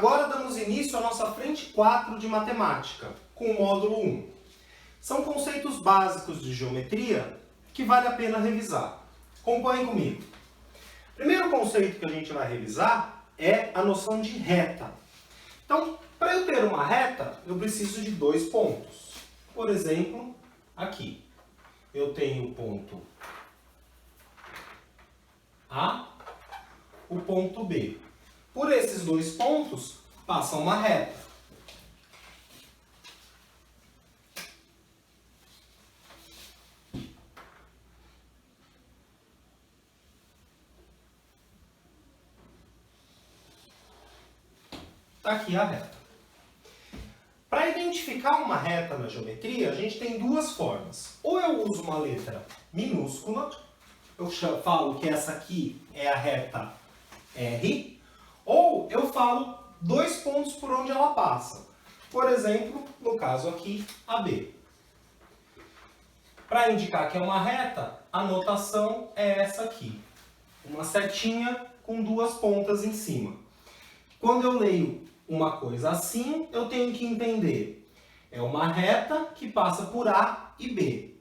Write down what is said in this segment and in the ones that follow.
Agora damos início à nossa frente 4 de matemática, com o módulo 1. São conceitos básicos de geometria que vale a pena revisar. Acompanhe comigo. O primeiro conceito que a gente vai revisar é a noção de reta. Então, para eu ter uma reta, eu preciso de dois pontos. Por exemplo, aqui. Eu tenho o ponto A, o ponto B. Por esses dois pontos, passa uma reta. Está aqui a reta. Para identificar uma reta na geometria, a gente tem duas formas. Ou eu uso uma letra minúscula, eu falo que essa aqui é a reta R, ou eu falo dois pontos por onde ela passa. Por exemplo, no caso aqui, AB. Para indicar que é uma reta, a notação é essa aqui. Uma setinha com duas pontas em cima. Quando eu leio uma coisa assim, eu tenho que entender. É uma reta que passa por A e B.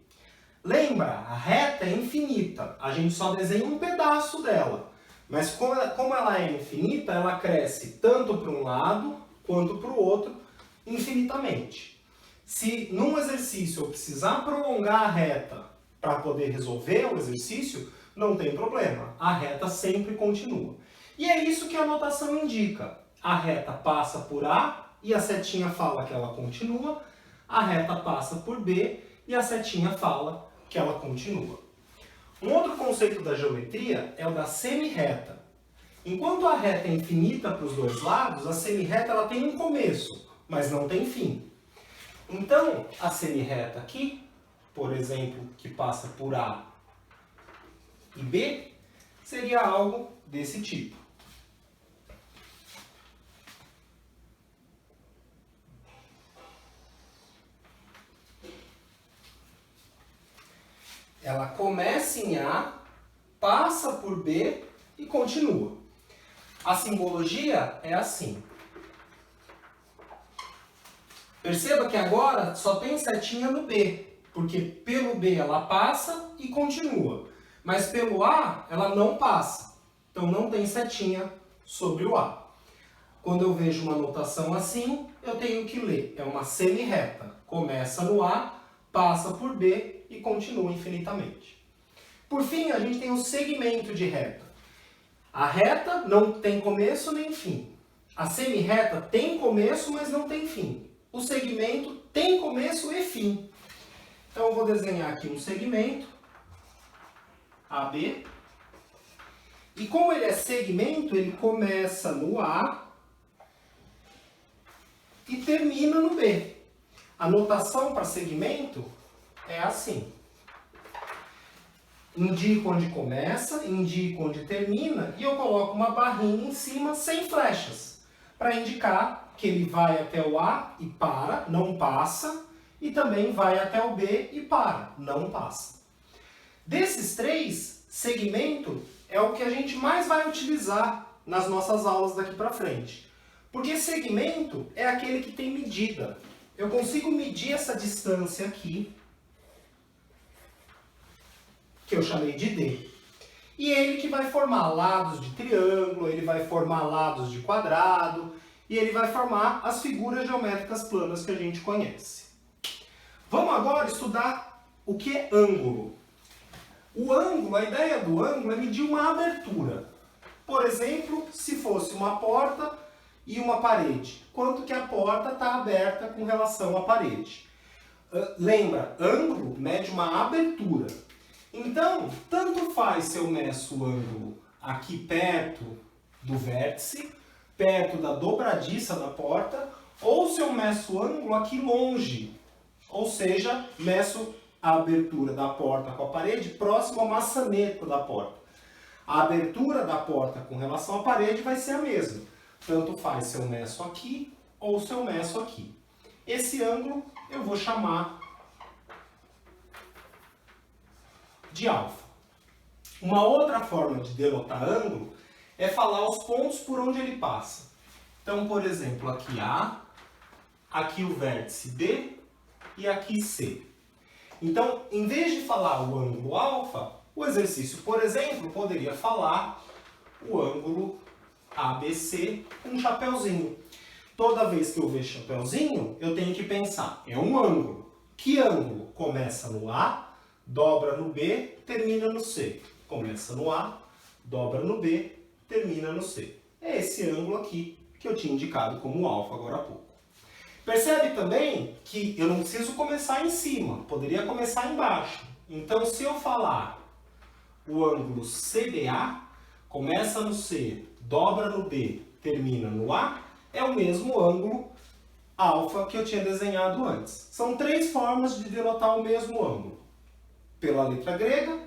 Lembra, a reta é infinita. A gente só desenha um pedaço dela. Mas como ela é infinita, ela cresce tanto para um lado quanto para o outro infinitamente. Se num exercício eu precisar prolongar a reta para poder resolver o exercício, não tem problema. A reta sempre continua. E é isso que a notação indica. A reta passa por A e a setinha fala que ela continua. A reta passa por B e a setinha fala que ela continua. Um outro conceito da geometria é o da semirreta. Enquanto a reta é infinita para os dois lados, a semirreta ela tem um começo, mas não tem fim. Então, a semirreta aqui, por exemplo, que passa por A e B, seria algo desse tipo. Ela começa em A, passa por B e continua. A simbologia é assim. Perceba que agora só tem setinha no B, porque pelo B ela passa e continua. Mas pelo A ela não passa, então não tem setinha sobre o A. Quando eu vejo uma notação assim, eu tenho que ler. É uma semirreta. Começa no A, passa por B e continua infinitamente. Por fim, a gente tem o segmento de reta. A reta não tem começo nem fim. A semirreta tem começo, mas não tem fim. O segmento tem começo e fim. Então eu vou desenhar aqui um segmento AB. E como ele é segmento, ele começa no A e termina no B. A notação para segmento é assim. Indico onde começa, indico onde termina e eu coloco uma barrinha em cima sem flechas, para indicar que ele vai até o A e para, não passa, e também vai até o B e para, não passa. Desses três, segmento é o que a gente mais vai utilizar nas nossas aulas daqui para frente. Porque segmento é aquele que tem medida. Eu consigo medir essa distância aqui, que eu chamei de D. E é ele que vai formar lados de triângulo, ele vai formar lados de quadrado, e ele vai formar as figuras geométricas planas que a gente conhece. Vamos agora estudar o que é ângulo. O ângulo, a ideia do ângulo é medir uma abertura. Por exemplo, se fosse uma porta e uma parede. Quanto que a porta está aberta com relação à parede? Lembra, ângulo mede uma abertura. Então, tanto faz se eu meço o ângulo aqui perto do vértice, perto da dobradiça da porta, ou se eu meço o ângulo aqui longe, ou seja, meço a abertura da porta com a parede próximo ao maçaneta da porta. A abertura da porta com relação à parede vai ser a mesma. Tanto faz se eu meço aqui ou se eu meço aqui. Esse ângulo eu vou chamar de alfa. Uma outra forma de denotar ângulo é falar os pontos por onde ele passa. Então, por exemplo, aqui A, aqui o vértice B e aqui C. Então, em vez de falar o ângulo alfa, o exercício, por exemplo, poderia falar o ângulo ABC com um chapeuzinho. Toda vez que eu ver chapeuzinho, eu tenho que pensar, é um ângulo. Que ângulo? Começa no A, dobra no B, termina no C. Começa no A, dobra no B, termina no C. É esse ângulo aqui que eu tinha indicado como alfa agora há pouco. Percebe também que eu não preciso começar em cima, poderia começar embaixo. Então, se eu falar o ângulo CBA, começa no C, dobra no B, termina no A, é o mesmo ângulo alfa que eu tinha desenhado antes. São três formas de denotar o mesmo ângulo. Pela letra grega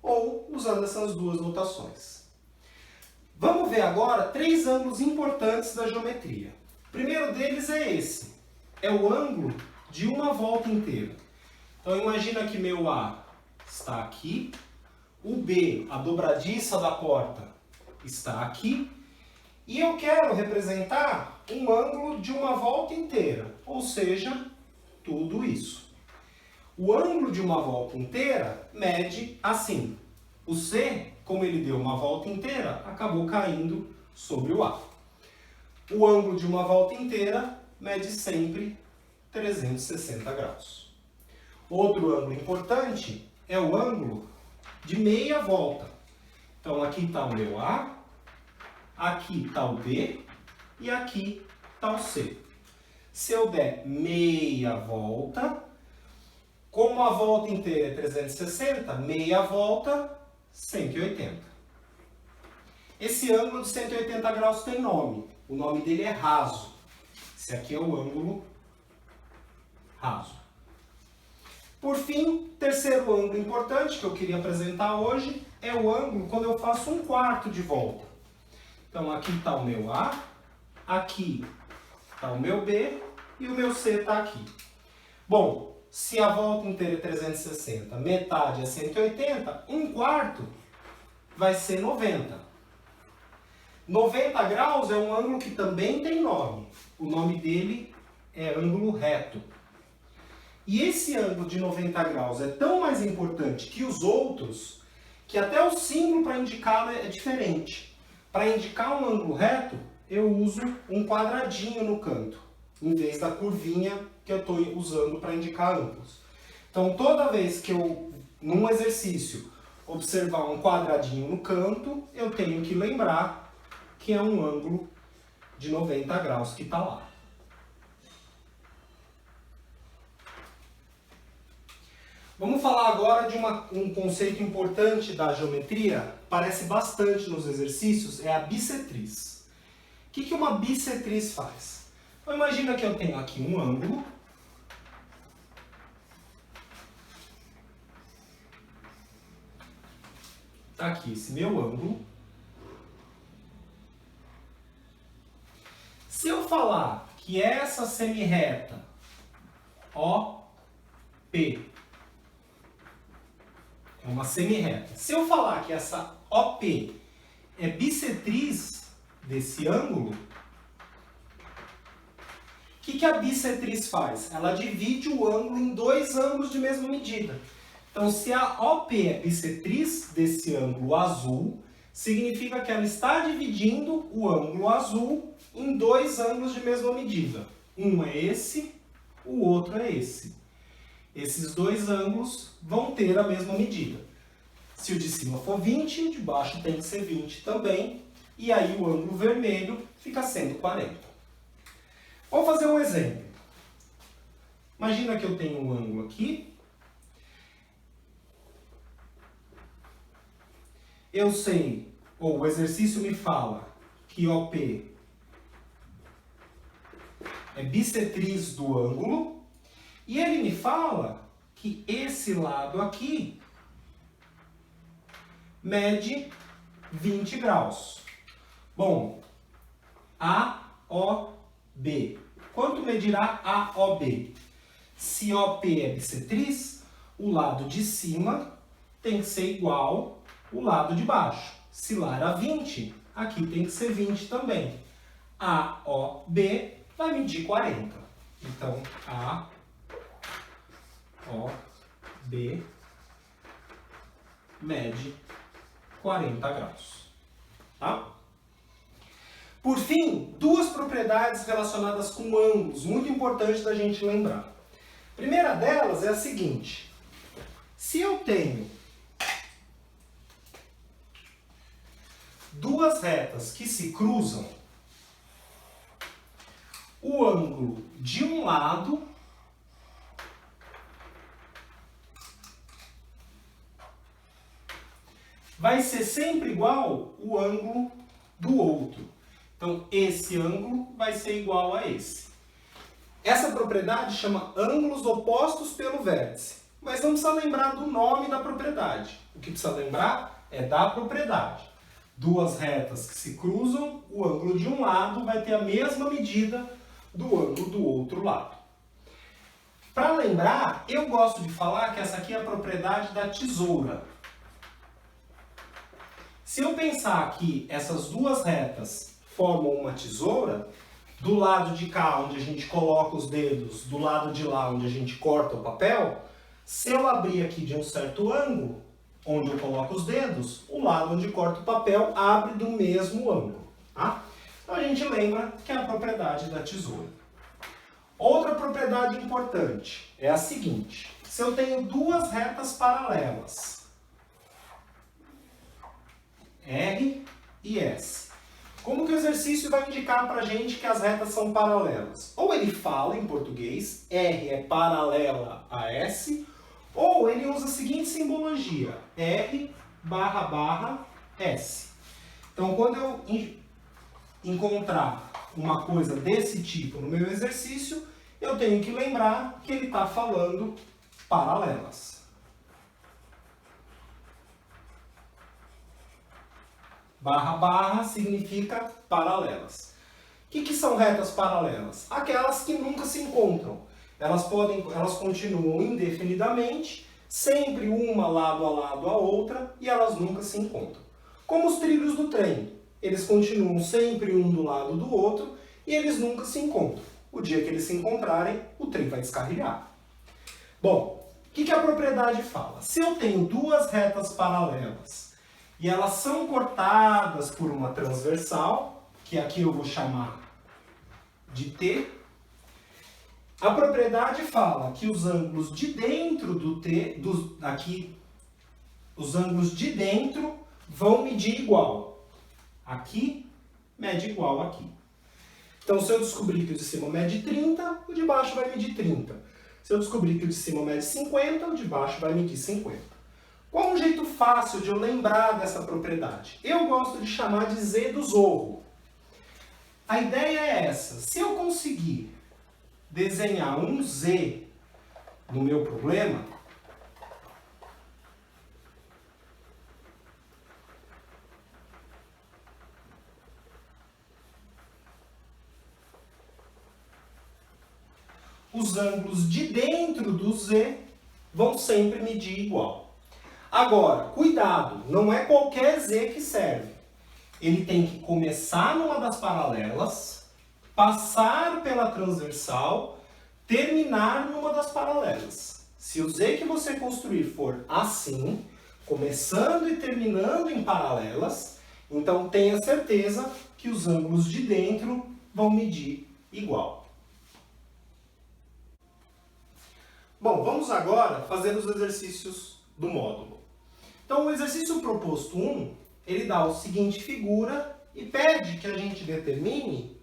ou usando essas duas notações. Vamos ver agora três ângulos importantes da geometria. O primeiro deles é esse. É o ângulo de uma volta inteira. Então imagina que meu A está aqui, o B, a dobradiça da porta, está aqui, e eu quero representar um ângulo de uma volta inteira, ou seja, tudo isso. O ângulo de uma volta inteira mede assim. O C, como ele deu uma volta inteira, acabou caindo sobre o A. O ângulo de uma volta inteira mede sempre 360 graus. Outro ângulo importante é o ângulo de meia volta. Então aqui está o meu A, aqui está o B e aqui está o C. Se eu der meia volta, como a volta inteira é 360, meia volta, 180. Esse ângulo de 180 graus tem nome. O nome dele é raso. Esse aqui é o ângulo raso. Por fim, terceiro ângulo importante que eu queria apresentar hoje é o ângulo quando eu faço um quarto de volta. Então aqui está o meu A, aqui está o meu B e o meu C está aqui. Bom, se a volta inteira é 360, metade é 180, um quarto vai ser 90. 90 graus é um ângulo que também tem nome. O nome dele é ângulo reto. E esse ângulo de 90 graus é tão mais importante que os outros, que até o símbolo para indicá-lo é diferente. Para indicar um ângulo reto, eu uso um quadradinho no canto, em vez da curvinha que eu estou usando para indicar ângulos. Então, toda vez que eu, num exercício, observar um quadradinho no canto, eu tenho que lembrar que é um ângulo de 90 graus que está lá. Vamos falar agora de um conceito importante da geometria, parece bastante nos exercícios, é a bissetriz. O que uma bissetriz faz? Então imagina que eu tenho aqui um ângulo, está aqui esse meu ângulo. Se eu falar que essa semirreta OP é uma semirreta. Se eu falar que essa OP é bissetriz desse ângulo, o que a bissetriz faz? Ela divide o ângulo em dois ângulos de mesma medida. Então, se a OP é bissetriz desse ângulo azul, significa que ela está dividindo o ângulo azul em dois ângulos de mesma medida. Um é esse, o outro é esse. Esses dois ângulos vão ter a mesma medida. Se o de cima for 20, o de baixo tem que ser 20 também. E aí o ângulo vermelho fica sendo 40. Vamos fazer um exemplo. Imagina que eu tenho um ângulo aqui. Eu sei, ou o exercício me fala, que OP é bissetriz do ângulo. E ele me fala que esse lado aqui mede 20 graus. Bom, AOB. Quanto medirá AOB? Se OP é bissetriz, o lado de cima tem que ser igual ao lado de baixo. Se lá era 20, aqui tem que ser 20 também. AOB vai medir 40. Então, AOB mede 40 graus. Tá? Por fim, duas propriedades relacionadas com ângulos, muito importante da gente lembrar. A primeira delas é a seguinte: se eu tenho duas retas que se cruzam, o ângulo de um lado vai ser sempre igual ao ângulo do outro. Então, esse ângulo vai ser igual a esse. Essa propriedade chama ângulos opostos pelo vértice. Mas não precisa lembrar do nome da propriedade. O que precisa lembrar é da propriedade. Duas retas que se cruzam, o ângulo de um lado vai ter a mesma medida do ângulo do outro lado. Para lembrar, eu gosto de falar que essa aqui é a propriedade da tesoura. Se eu pensar que essas duas retas formam uma tesoura, do lado de cá, onde a gente coloca os dedos, do lado de lá, onde a gente corta o papel, se eu abrir aqui de um certo ângulo, onde eu coloco os dedos, o lado onde corta o papel abre do mesmo ângulo. Tá? Então a gente lembra que é a propriedade da tesoura. Outra propriedade importante é a seguinte: se eu tenho duas retas paralelas, R e S, como que o exercício vai indicar para a gente que as retas são paralelas? Ou ele fala em português, R é paralela a S, ou ele usa a seguinte simbologia, R / S. Então, quando eu encontrar uma coisa desse tipo no meu exercício, eu tenho que lembrar que ele está falando paralelas. / significa paralelas. O que são retas paralelas? Aquelas que nunca se encontram. Elas continuam indefinidamente, sempre uma lado a lado a outra, e elas nunca se encontram. Como os trilhos do trem. Eles continuam sempre um do lado do outro, e eles nunca se encontram. O dia que eles se encontrarem, o trem vai descarrilhar. Bom, o que a propriedade fala? Se eu tenho duas retas paralelas, e elas são cortadas por uma transversal, que aqui eu vou chamar de T, a propriedade fala que os ângulos de dentro do T, os ângulos de dentro vão medir igual. Aqui mede igual aqui. Então, se eu descobrir que o de cima mede 30, o de baixo vai medir 30. Se eu descobrir que o de cima mede 50, o de baixo vai medir 50. Qual um jeito fácil de eu lembrar dessa propriedade? Eu gosto de chamar de Z do Zorro. A ideia é essa: se eu conseguir desenhar um Z no meu problema, os ângulos de dentro do Z vão sempre medir igual. Agora, cuidado, não é qualquer Z que serve. Ele tem que começar numa das paralelas, passar pela transversal, terminar numa das paralelas. Se o Z que você construir for assim, começando e terminando em paralelas, então tenha certeza que os ângulos de dentro vão medir igual. Bom, vamos agora fazer os exercícios do módulo. Então, o exercício proposto 1, ele dá a seguinte figura e pede que a gente determine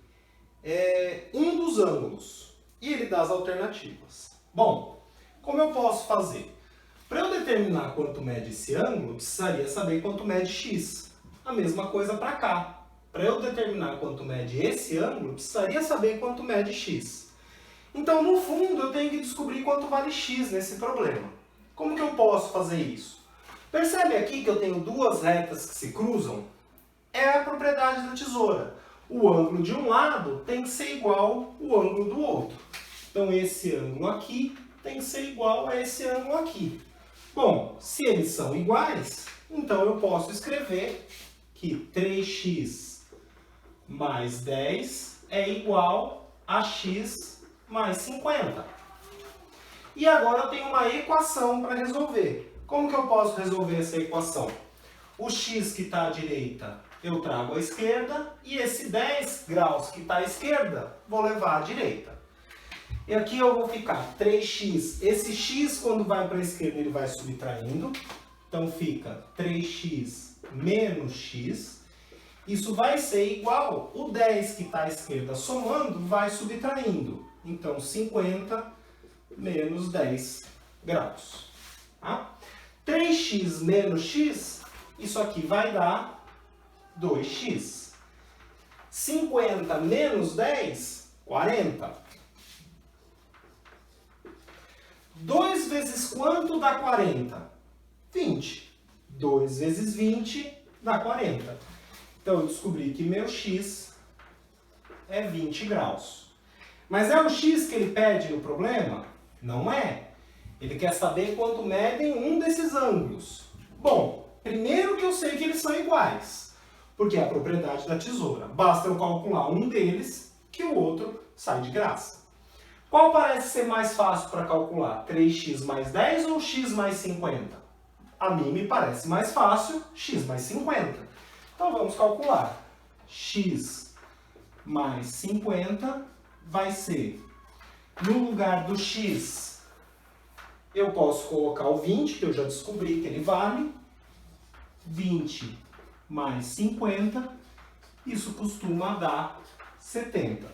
um dos ângulos. E ele dá as alternativas. Bom, como eu posso fazer? Para eu determinar quanto mede esse ângulo, eu precisaria saber quanto mede x. A mesma coisa para cá. Para eu determinar quanto mede esse ângulo, eu precisaria saber quanto mede x. Então, no fundo, eu tenho que descobrir quanto vale x nesse problema. Como que eu posso fazer isso? Percebe aqui que eu tenho duas retas que se cruzam? É a propriedade da tesoura. O ângulo de um lado tem que ser igual ao ângulo do outro. Então, esse ângulo aqui tem que ser igual a esse ângulo aqui. Bom, se eles são iguais, então eu posso escrever que 3x mais 10 é igual a x mais 50. E agora eu tenho uma equação para resolver. Como que eu posso resolver essa equação? O x que está à direita eu trago à esquerda e esse 10 graus que está à esquerda vou levar à direita. E aqui eu vou ficar 3x. Esse x quando vai para a esquerda ele vai subtraindo. Então fica 3x menos x. Isso vai ser igual, o 10 que está à esquerda somando vai subtraindo. Então 50 menos 10 graus. Tá? 3x menos x, isso aqui vai dar 2x. 50 menos 10, 40. 2 vezes quanto dá 40? 20. 2 vezes 20 dá 40. Então eu descobri que meu x é 20 graus. Mas é o x que ele pede no problema? Não é. Ele quer saber quanto medem um desses ângulos. Bom, primeiro que eu sei que eles são iguais, porque é a propriedade da tesoura. Basta eu calcular um deles, que o outro sai de graça. Qual parece ser mais fácil para calcular? 3x mais 10 ou x mais 50? A mim me parece mais fácil x mais 50. Então vamos calcular. X mais 50 vai ser, no lugar do x, eu posso colocar o 20, que eu já descobri que ele vale. 20 mais 50, isso costuma dar 70.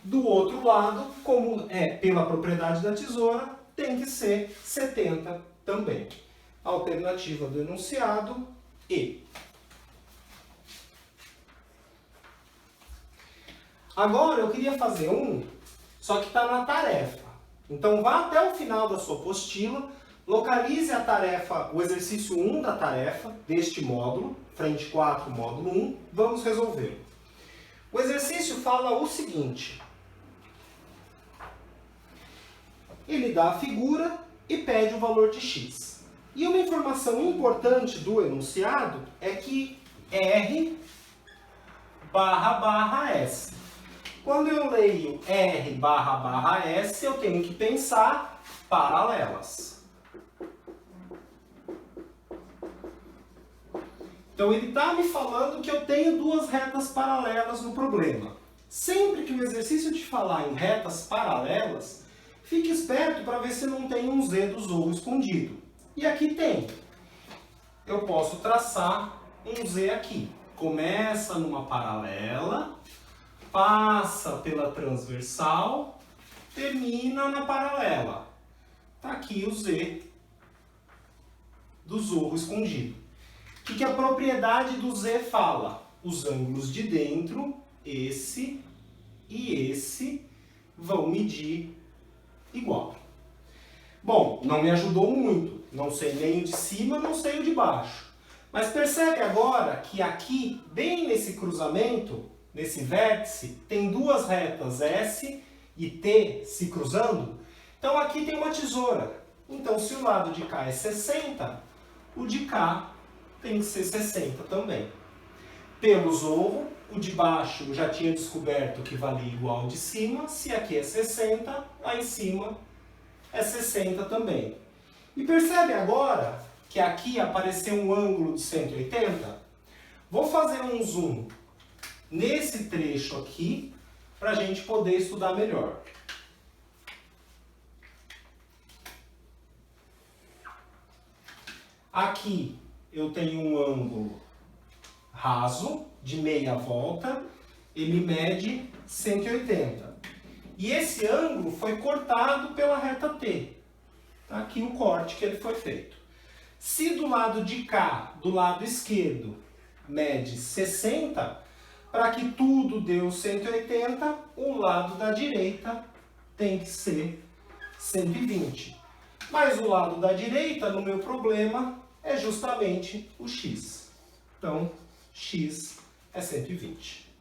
Do outro lado, como é pela propriedade da tesoura, tem que ser 70 também. Alternativa do enunciado, E. Agora eu queria fazer só que está na tarefa. Então vá até o final da sua apostila, localize a tarefa, o exercício 1 da tarefa, deste módulo, frente 4, módulo 1, vamos resolver. O exercício fala o seguinte: ele dá a figura e pede o valor de x. E uma informação importante do enunciado é que R / S. Quando eu leio R / S, eu tenho que pensar paralelas. Então ele está me falando que eu tenho duas retas paralelas no problema. Sempre que o exercício te falar em retas paralelas, fique esperto para ver se não tem um Z do zorro escondido. E aqui tem. Eu posso traçar um Z aqui. Começa numa paralela, passa pela transversal, termina na paralela. Está aqui o Z do zorro escondido. O que a propriedade do Z fala? Os ângulos de dentro, esse e esse, vão medir igual. Bom, não me ajudou muito. Não sei nem o de cima, não sei o de baixo. Mas percebe agora que aqui, bem nesse cruzamento, nesse vértice, tem duas retas S e T se cruzando. Então aqui tem uma tesoura. Então se o lado de cá é 60, o de cá tem que ser 60 também. Pelo zorro, o de baixo eu já tinha descoberto que valia igual ao de cima. Se aqui é 60, lá em cima é 60 também. E percebe agora que aqui apareceu um ângulo de 180? Vou fazer um zoom nesse trecho aqui para a gente poder estudar melhor. Aqui eu tenho um ângulo raso de meia volta, ele mede 180. E esse ângulo foi cortado pela reta T. Tá aqui o corte que ele foi feito. Se do lado de cá, do lado esquerdo, mede 60, para que tudo dê 180, o lado da direita tem que ser 120. Mas o lado da direita, no meu problema, é justamente o x. Então, x é 120.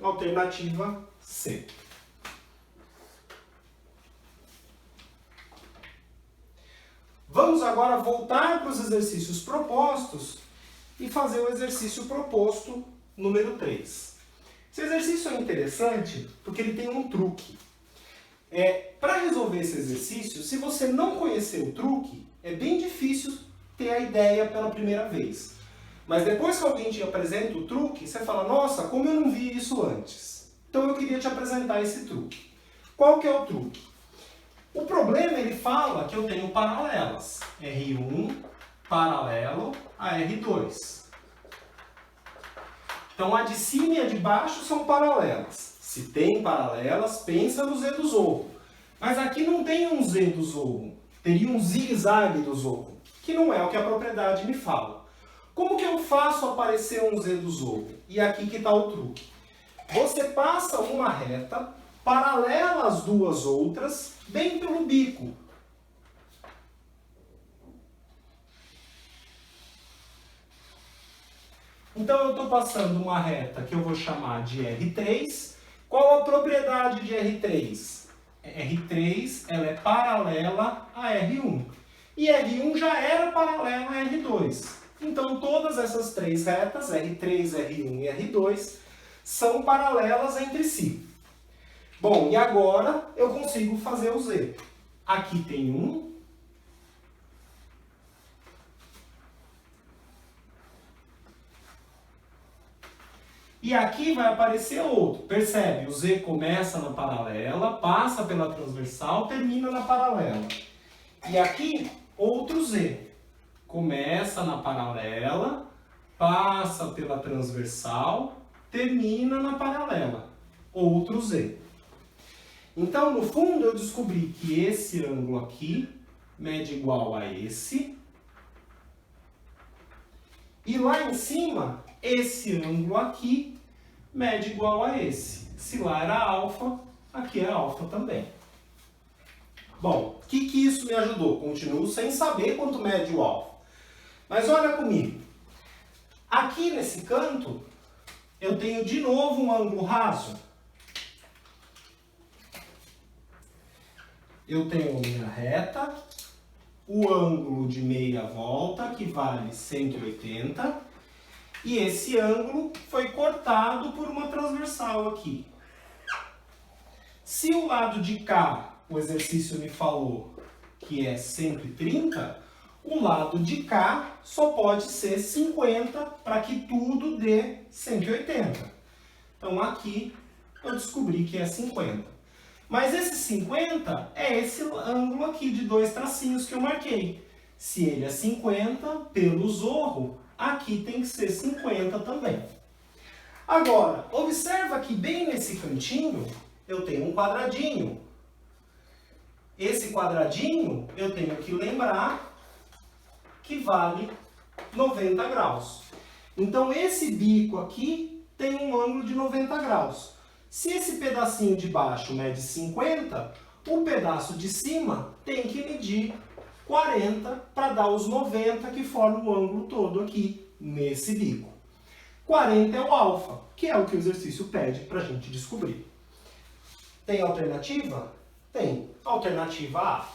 Alternativa C. Vamos agora voltar para os exercícios propostos e fazer o exercício proposto número 3. Esse exercício é interessante porque ele tem um truque. Para resolver esse exercício, se você não conhecer o truque, é bem difícil ter a ideia pela primeira vez. Mas depois que alguém te apresenta o truque, você fala, nossa, como eu não vi isso antes? Então eu queria te apresentar esse truque. Qual que é o truque? O problema, ele fala que eu tenho paralelas. R1 paralelo a R2. Então a de cima e a de baixo são paralelas. Se tem paralelas, pensa no Z do zorro. Mas aqui não tem um Z do zorro. Teria um zigue-zague do zorro, que não é o que a propriedade me fala. Como que eu faço aparecer um Z do zorro? E aqui que está o truque. Você passa uma reta paralela às duas outras, bem pelo bico. Então eu estou passando uma reta que eu vou chamar de R3. Qual a propriedade de R3? R3 ela é paralela a R1. E R1 já era paralela a R2. Então todas essas três retas, R3, R1 e R2, são paralelas entre si. Bom, e agora eu consigo fazer o Z. Aqui tem um. E aqui vai aparecer outro. Percebe? O Z começa na paralela, passa pela transversal, termina na paralela. E aqui, outro Z. Começa na paralela, passa pela transversal, termina na paralela. Outro Z. Então, no fundo, eu descobri que esse ângulo aqui mede igual a esse. E lá em cima, esse ângulo aqui mede igual a esse. Se lá era alfa, aqui é alfa também. Bom, o que isso me ajudou? Continuo sem saber quanto mede o alfa. Mas olha comigo. Aqui nesse canto, eu tenho de novo um ângulo raso. Eu tenho a minha reta, o ângulo de meia volta, que vale 180, e esse ângulo foi cortado por uma transversal aqui. Se o lado de cá, o exercício me falou que é 130, o lado de cá só pode ser 50 para que tudo dê 180. Então aqui eu descobri que é 50. Mas esse 50 é esse ângulo aqui de dois tracinhos que eu marquei. Se ele é 50, pelo zorro, aqui tem que ser 50 também. Agora, observa que bem nesse cantinho eu tenho um quadradinho. Esse quadradinho eu tenho que lembrar que vale 90 graus. Então esse bico aqui tem um ângulo de 90 graus. Se esse pedacinho de baixo mede 50, o pedaço de cima tem que medir 40 para dar os 90 que formam o ângulo todo aqui nesse bico. 40 é o alfa, que é o que o exercício pede para a gente descobrir. Tem alternativa? Tem. Alternativa A.